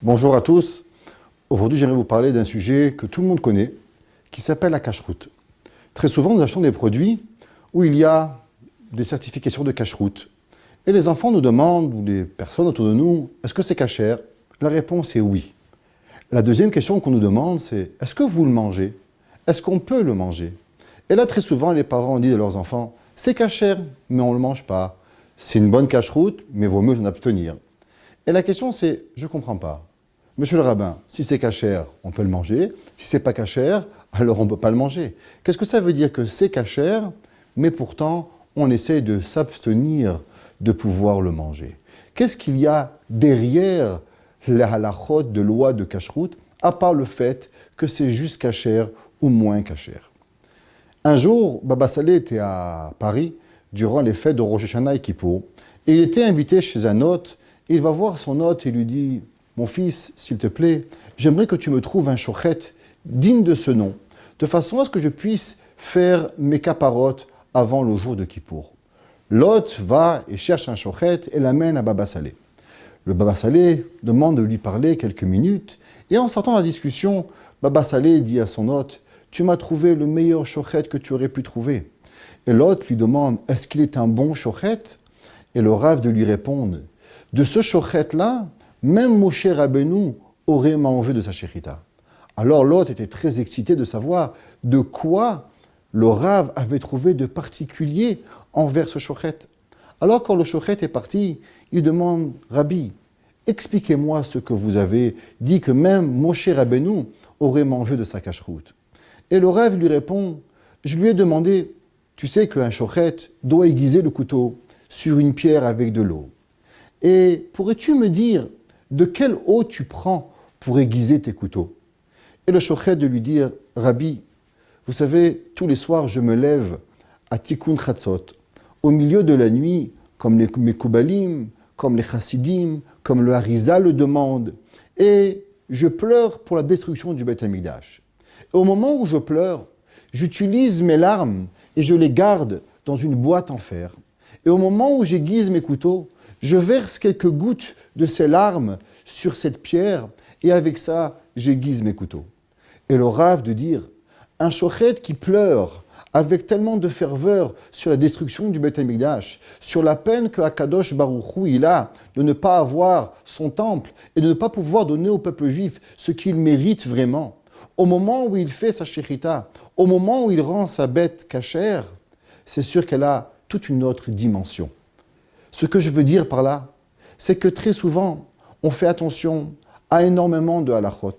Bonjour à tous. Aujourd'hui, j'aimerais vous parler d'un sujet que tout le monde connaît, qui s'appelle la cacheroute. Très souvent, nous achetons des produits où il y a des certifications de cacheroute. Et les enfants nous demandent, ou les personnes autour de nous, est-ce que c'est cachère? La réponse est oui. La deuxième question qu'on nous demande, c'est est-ce que vous le mangez? Est-ce qu'on peut le manger? Et là, très souvent, les parents disent à leurs enfants, c'est cachère, mais on ne le mange pas. C'est une bonne cacheroute, mais vaut mieux s'en abstenir. Et la question, c'est, je ne comprends pas. Monsieur le rabbin, si c'est cachère, on peut le manger. Si c'est pas cachère, alors on ne peut pas le manger. Qu'est-ce que ça veut dire que c'est cachère, mais pourtant on essaie de s'abstenir de pouvoir le manger? Qu'est-ce qu'il y a derrière la halachot de loi de cacheroute, à part le fait que c'est juste cachère ou moins cachère? Un jour, Baba Saleh était à Paris durant les fêtes de Rosh Hashanah et Kippour, et il était invité chez un hôte. Il va voir son hôte et lui dit « Mon fils, s'il te plaît, j'aimerais que tu me trouves un shochet digne de ce nom, de façon à ce que je puisse faire mes caparotes avant le jour de Kippour. » L'hôte va et cherche un shochet et l'amène à Baba Saleh. Le Baba Saleh demande de lui parler quelques minutes, et en sortant de la discussion, Baba Saleh dit à son hôte « Tu m'as trouvé le meilleur shochet que tu aurais pu trouver. » Et l'hôte lui demande « Est-ce qu'il est un bon shochet ?» Et le Rav de lui répondre « De ce shochet-là, même Moshe Rabbeinu aurait mangé de sa shechita. » Alors l'hôte était très excité de savoir de quoi le Rav avait trouvé de particulier envers ce shochet. Alors quand le shochet est parti, il demande « Rabbi, expliquez-moi ce que vous avez dit que même Moshe Rabbeinu aurait mangé de sa cacheroute. » Et le Rav lui répond « Je lui ai demandé, tu sais qu'un shochet doit aiguiser le couteau sur une pierre avec de l'eau. Et pourrais-tu me dire de quelle eau tu prends pour aiguiser tes couteaux? » Et le shochet de lui dire « Rabbi, vous savez, tous les soirs je me lève à Tikkun Chatzot, au milieu de la nuit, comme les Mekoubalim, comme les Chassidim, comme le Harizal le demande, et je pleure pour la destruction du Beth Amikdash. Et au moment où je pleure, j'utilise mes larmes et je les garde dans une boîte en fer. Et au moment où j'aiguise mes couteaux, je verse quelques gouttes de ces larmes sur cette pierre, et avec ça, j'aiguise mes couteaux. » Et le Rav de dire, un shochet qui pleure avec tellement de ferveur sur la destruction du Beth Amikdash, sur la peine que Akadosh Baruch Hu il a de ne pas avoir son temple et de ne pas pouvoir donner au peuple juif ce qu'il mérite vraiment, au moment où il fait sa shechita, au moment où il rend sa bête cachère, c'est sûr qu'elle a toute une autre dimension. Ce que je veux dire par là, c'est que très souvent, on fait attention à énormément de halachot.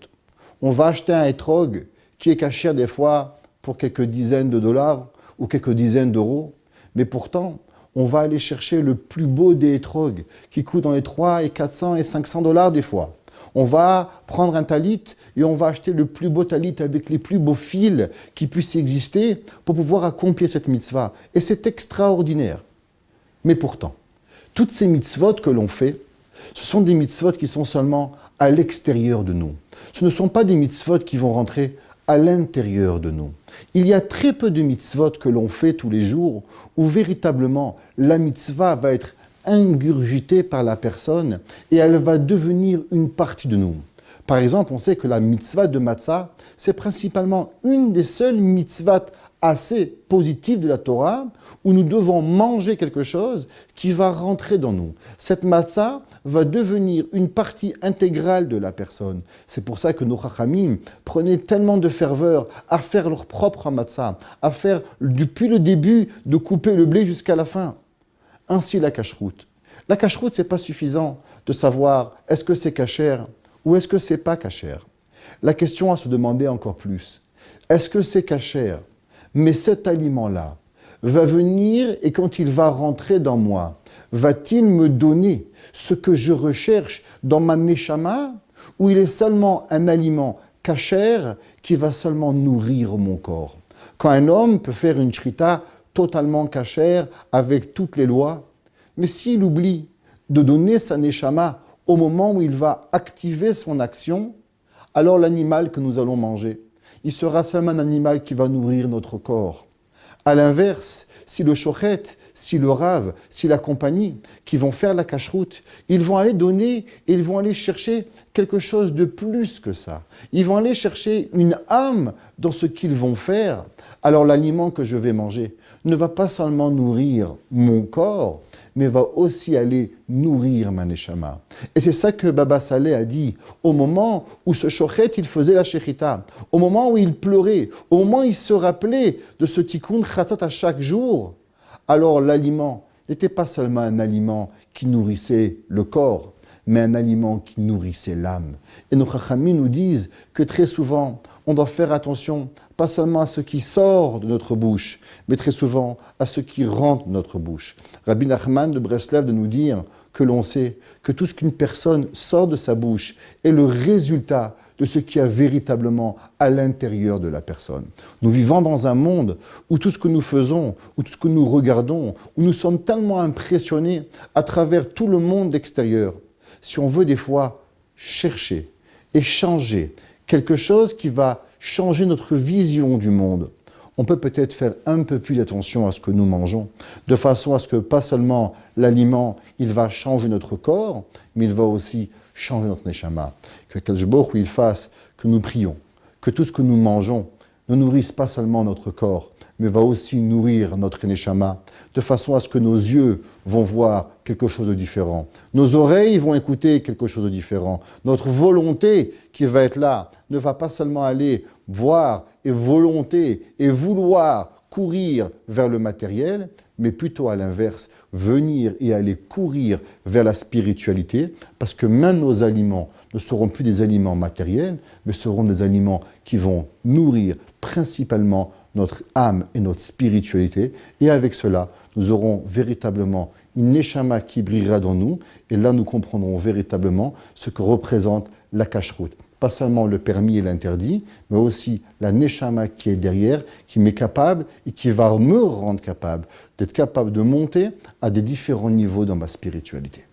On va acheter un hétrog qui est cachère des fois pour quelques dizaines de dollars ou quelques dizaines d'euros, mais pourtant, on va aller chercher le plus beau des hétrogs qui coûte dans les 300 et 400 et 500 dollars des fois. On va prendre un talit et on va acheter le plus beau talit avec les plus beaux fils qui puissent exister pour pouvoir accomplir cette mitzvah. Et c'est extraordinaire. Mais pourtant, toutes ces mitzvot que l'on fait, ce sont des mitzvot qui sont seulement à l'extérieur de nous. Ce ne sont pas des mitzvot qui vont rentrer à l'intérieur de nous. Il y a très peu de mitzvot que l'on fait tous les jours où véritablement la mitzvah va être ingurgitée par la personne et elle va devenir une partie de nous. Par exemple, on sait que la mitzvah de matzah, c'est principalement une des seules mitzvahs assez positives de la Torah où nous devons manger quelque chose qui va rentrer dans nous. Cette matzah va devenir une partie intégrale de la personne. C'est pour ça que nos chachamim prenaient tellement de ferveur à faire leur propre matzah, à faire depuis le début de couper le blé jusqu'à la fin. Ainsi la cacheroute. La cacheroute, ce n'est pas suffisant de savoir est-ce que c'est cachère ou est-ce que c'est pas cachère. La question à se demander encore plus, est-ce que c'est cachère, mais cet aliment-là va venir et quand il va rentrer dans moi, va-t-il me donner ce que je recherche dans ma neshama ou il est seulement un aliment cachère qui va seulement nourrir mon corps? Quand un homme peut faire une shrita totalement cachère avec toutes les lois, mais s'il oublie de donner sa neshama au moment où il va activer son action, alors l'animal que nous allons manger, il sera seulement un animal qui va nourrir notre corps. À l'inverse, si le shochet, si le rav, si la compagnie qui vont faire la cacheroute, ils vont aller donner et ils vont aller chercher quelque chose de plus que ça. Ils vont aller chercher une âme dans ce qu'ils vont faire. Alors l'aliment que je vais manger ne va pas seulement nourrir mon corps, mais va aussi aller nourrir ma neshama. Et c'est ça que Baba Saleh a dit au moment où ce shochet, il faisait la shechita, au moment où il pleurait, au moment où il se rappelait de ce tikkun chatzot à chaque jour. Alors l'aliment n'était pas seulement un aliment qui nourrissait le corps, mais un aliment qui nourrissait l'âme. Et nos chachamim nous disent que très souvent, on doit faire attention, pas seulement à ce qui sort de notre bouche, mais très souvent à ce qui rentre de notre bouche. Rabbi Nachman de Breslev de nous dire que l'on sait que tout ce qu'une personne sort de sa bouche est le résultat de ce qu'il y a véritablement à l'intérieur de la personne. Nous vivons dans un monde où tout ce que nous faisons, où tout ce que nous regardons, où nous sommes tellement impressionnés à travers tout le monde extérieur. Si on veut des fois chercher et changer quelque chose qui va changer notre vision du monde, on peut peut-être faire un peu plus attention à ce que nous mangeons, de façon à ce que pas seulement l'aliment, il va changer notre corps, mais il va aussi changer notre neshama. Que Kadosh Baruch Hu il fasse que nous prions, que tout ce que nous mangeons ne nourrisse pas seulement notre corps, mais va aussi nourrir notre neshama, de façon à ce que nos yeux vont voir quelque chose de différent, nos oreilles vont écouter quelque chose de différent, notre volonté qui va être là ne va pas seulement aller voir et volonté et vouloir courir vers le matériel, mais plutôt à l'inverse, venir et aller courir vers la spiritualité, parce que même nos aliments ne seront plus des aliments matériels, mais seront des aliments qui vont nourrir principalement notre âme et notre spiritualité, et avec cela, nous aurons véritablement une neshama qui brillera dans nous, et là nous comprendrons véritablement ce que représente la cacheroute. Pas seulement le permis et l'interdit, mais aussi la neshama qui est derrière, qui m'est capable et qui va me rendre capable d'être capable de monter à des différents niveaux dans ma spiritualité.